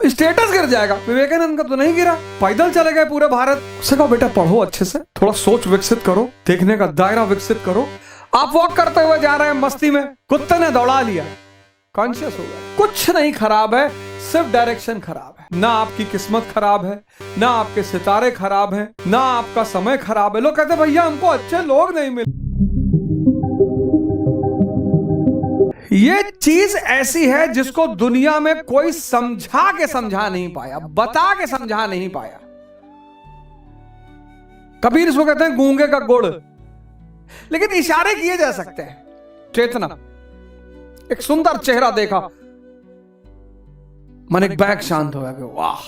Status गिर जाएगा। विवेकानंद का तो नहीं गिरा, पैदल चले गए पूरे भारत। उससे कहा बेटा पढ़ो अच्छे से, थोड़ा सोच विकसित करो, देखने का दायरा विकसित करो। आप वॉक करते हुए जा रहे हैं मस्ती में, कुत्ते ने दौड़ा लिया, कॉन्शियस हो गए। कुछ नहीं खराब है, सिर्फ डायरेक्शन खराब है। ना आपकी किस्मत खराब है, ना आपके सितारे खराब हैं, ना आपका समय खराब है। लोग कहते भैया हमको अच्छे लोग नहीं मिले। ये चीज ऐसी है जिसको दुनिया में कोई समझा नहीं पाया, बता के समझा नहीं पाया। कबीर इसको कहते हैं गूंगे का गुड़, लेकिन इशारे किए जा सकते हैं। चेतना, एक सुंदर चेहरा देखा, मन एक बैग शांत हो गया, वाह।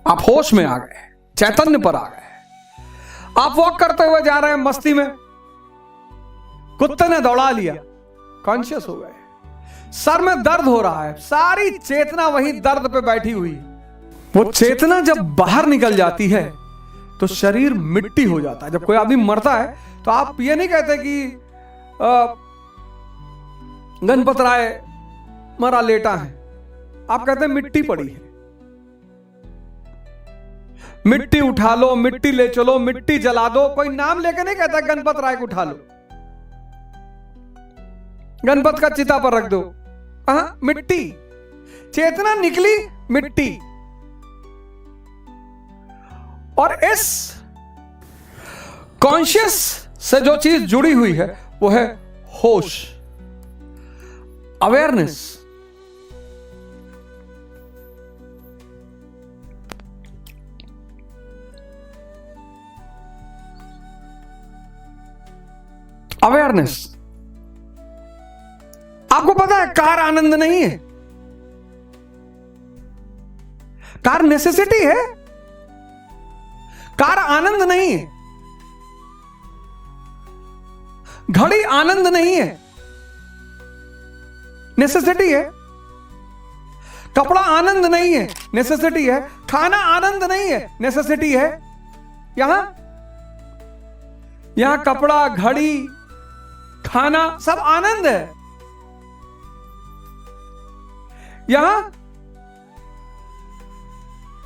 आप होश में आ गए, चैतन्य पर आ गए। आप वॉक करते हुए जा रहे हैं मस्ती में, कुत्ते ने दौड़ा लिया, कॉन्शियस हो गए। सर में दर्द हो रहा है, सारी चेतना वही दर्द पे बैठी हुई। वो चेतना जब बाहर निकल जाती है तो शरीर मिट्टी हो जाता है। जब कोई आदमी मरता है तो आप ये नहीं कहते कि गणपत राय मरा लेटा है, आप कहते हैं मिट्टी पड़ी है। मिट्टी उठा लो, मिट्टी ले चलो, मिट्टी जला दो। कोई नाम लेके नहीं कहता गणपत राय को उठा लो, गणपत का चिता पर रख दो। मिट्टी, चेतना निकली मिट्टी। और इस कॉन्शियस से जो चीज जुड़ी हुई है वो है होश, अवेयरनेस। अवेयरनेस। आपको पता है कार आनंद नहीं है, कार नेसेसिटी है, कार आनंद नहीं है। घड़ी आनंद नहीं है, नेसेसिटी है। कपड़ा आनंद नहीं है, नेसेसिटी है। खाना आनंद नहीं है, नेसेसिटी है। यहां कपड़ा, घड़ी, खाना सब आनंद है। यहां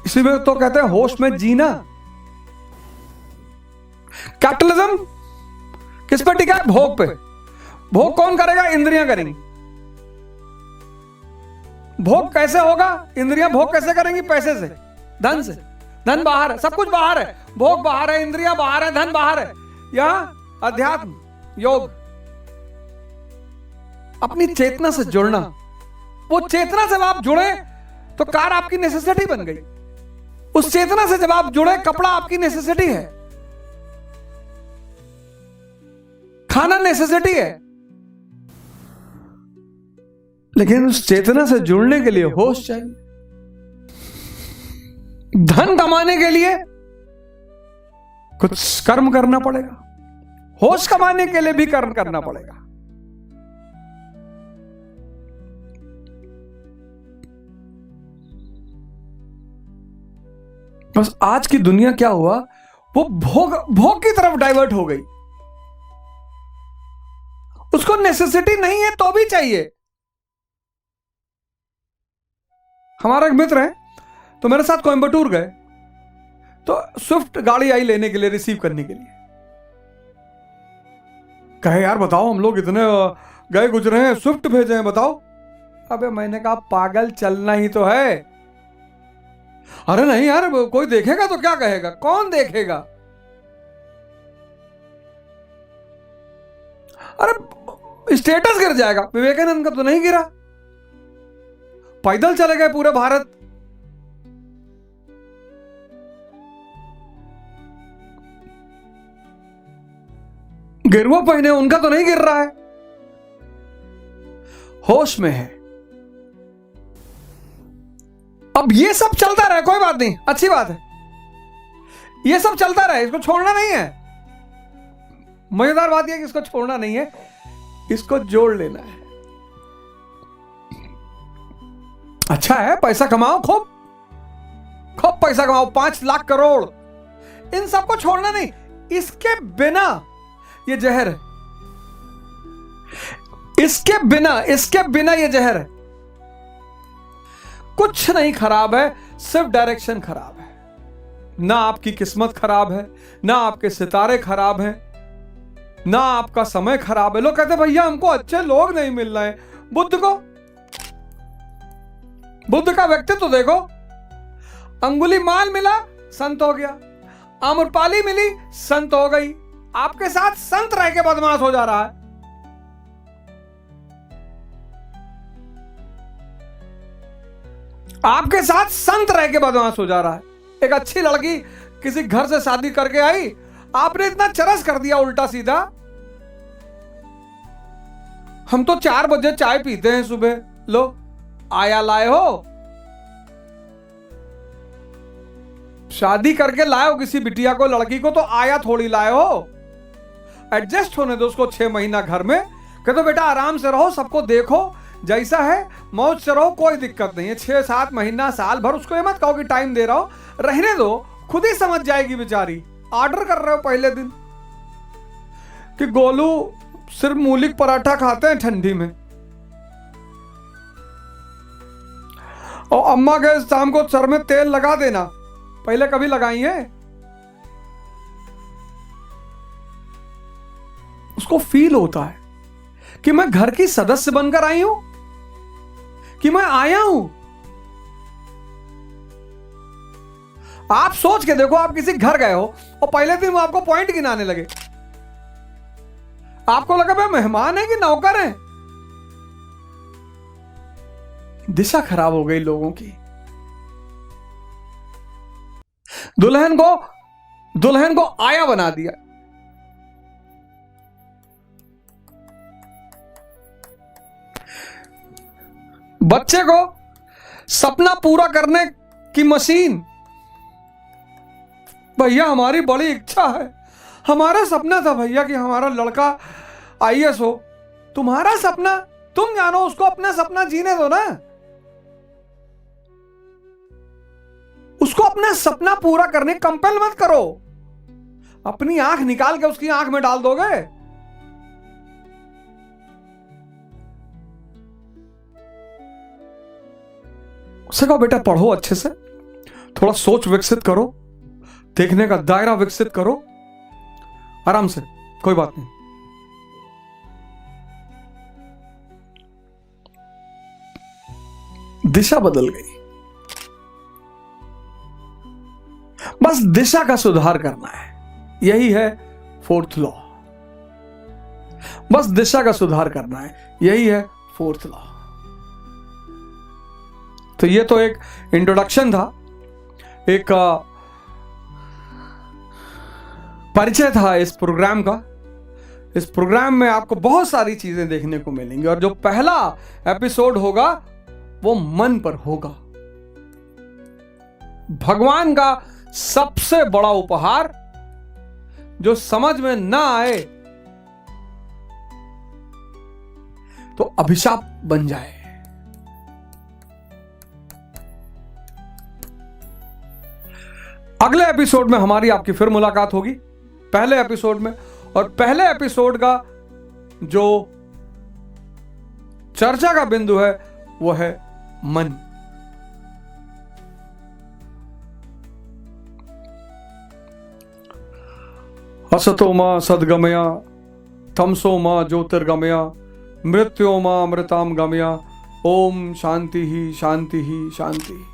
इसीलिए तो कहते हैं होश में जीना। कैपिटलिज्म किस पे टिका है? भोग पे। भोग कौन करेगा? इंद्रियां करेंगी। भोग कैसे होगा? इंद्रियां भोग कैसे करेंगी? पैसे से, धन से। धन बाहर है, सब कुछ बाहर है, भोग बाहर है, इंद्रियां बाहर है, धन बाहर है। यहां अध्यात्म, योग, अपनी चेतना से जुड़ना। वो चेतना से जब आप जुड़े तो कार आपकी नेसेसिटी बन गई। उस चेतना से जब आप जुड़े, कपड़ा आपकी नेसेसिटी है, खाना नेसेसिटी है। लेकिन उस चेतना से जुड़ने के लिए होश चाहिए। धन कमाने के लिए कुछ कर्म करना पड़ेगा, होश कमाने के लिए भी कर्म करना पड़ेगा। बस आज की दुनिया क्या हुआ, वो भोग की तरफ डाइवर्ट हो गई। उसको नेसेसिटी नहीं है तो भी चाहिए। हमारा एक मित्र है, तो मेरे साथ कोयंबटूर गए, तो स्विफ्ट गाड़ी आई लेने के लिए, रिसीव करने के लिए। कहे यार बताओ, हम लोग इतने गए गुजरे हैं, स्विफ्ट भेजे हैं, बताओ। अबे मैंने कहा पागल, चलना ही तो है। अरे नहीं यार, कोई देखेगा तो क्या कहेगा? कौन देखेगा? अरे स्टेटस गिर जाएगा। विवेकानंद का तो नहीं गिरा, पैदल चले गए पूरे भारत। गेरुआ पहने, उनका तो नहीं गिर रहा है, होश में है। अब ये सब चलता रहे, कोई बात नहीं, अच्छी बात है, ये सब चलता रहे, इसको छोड़ना नहीं है। मजेदार बात यह कि इसको छोड़ना नहीं है, इसको जोड़ लेना है। अच्छा है, पैसा कमाओ, खूब खूब पैसा कमाओ, 5 लाख करोड़, इन सबको छोड़ना नहीं। इसके बिना ये जहर है, इसके बिना ये जहर है। कुछ नहीं खराब है, सिर्फ डायरेक्शन खराब है। ना आपकी किस्मत खराब है, ना आपके सितारे खराब हैं, ना आपका समय खराब है। लोग कहते भैया हमको अच्छे लोग नहीं मिल रहे हैं। बुद्ध का व्यक्तित्व तो देखो। अंगुली माल मिला, संत हो गया। आम्रपाली मिली, संत हो गई। आपके साथ संत रह के बदमाश हो जा रहा है। आपके साथ संत रह के बदमाश हो जा रहा है। एक अच्छी लड़की किसी घर से शादी करके आई, आपने इतना चरस कर दिया उल्टा सीधा। हम तो 4 बजे चाय पीते हैं सुबह। लो आया लाए हो, शादी करके लाए हो किसी बिटिया को, लड़की को, तो आया थोड़ी लाए हो। एडजस्ट होने दो उसको 6 महीना घर में। कह दो बेटा आराम से रहो, सबको देखो, जैसा है मौज से रहो, कोई दिक्कत नहीं है। 6-7 महीना, साल भर उसको ये मत कहो कि टाइम दे रहा हो, रहने दो, खुद ही समझ जाएगी बेचारी। ऑर्डर कर रहे हो पहले दिन कि गोलू सिर्फ मूलिक पराठा खाते हैं ठंडी में, और अम्मा के शाम को सर में तेल लगा देना। पहले कभी लगाई है? उसको फील होता है कि मैं घर की सदस्य बनकर आई हूं, कि मैं आया हूं। आप सोच के देखो, आप किसी घर गए हो और पहले दिन वो आपको पॉइंट गिनाने लगे, आपको लगा भाई मेहमान है कि नौकर है। दिशा खराब हो गई लोगों की। दुल्हन को आया बना दिया। बच्चे को सपना पूरा करने की मशीन। भैया हमारी बड़ी इच्छा है, हमारा सपना था भैया कि हमारा लड़का आईएएस हो। तुम्हारा सपना तुम जानो, उसको अपना सपना जीने दो ना। उसको अपना सपना पूरा करने कंपेल मत करो। अपनी आंख निकाल के उसकी आंख में डाल दोगे? उसे कहो बेटा पढ़ो अच्छे से, थोड़ा सोच विकसित करो, देखने का दायरा विकसित करो, आराम से, कोई बात नहीं। दिशा बदल गई। बस दिशा का सुधार करना है, यही है 4th लॉ। बस दिशा का सुधार करना है, यही है 4th लॉ। तो ये तो एक इंट्रोडक्शन था, एक परिचय था इस प्रोग्राम का। इस प्रोग्राम में आपको बहुत सारी चीजें देखने को मिलेंगी, और जो पहला एपिसोड होगा वो मन पर होगा। भगवान का सबसे बड़ा उपहार, जो समझ में ना आए तो अभिशाप बन जाए। अगले एपिसोड में हमारी आपकी फिर मुलाकात होगी, पहले एपिसोड में। और पहले एपिसोड का जो चर्चा का बिंदु है वो है मन। असतो मा सद्गमया, तमसो मा ज्योतिर्गमया, मृत्यो मा अमृताम गमया। ओम शांति ही शांति ही शांति।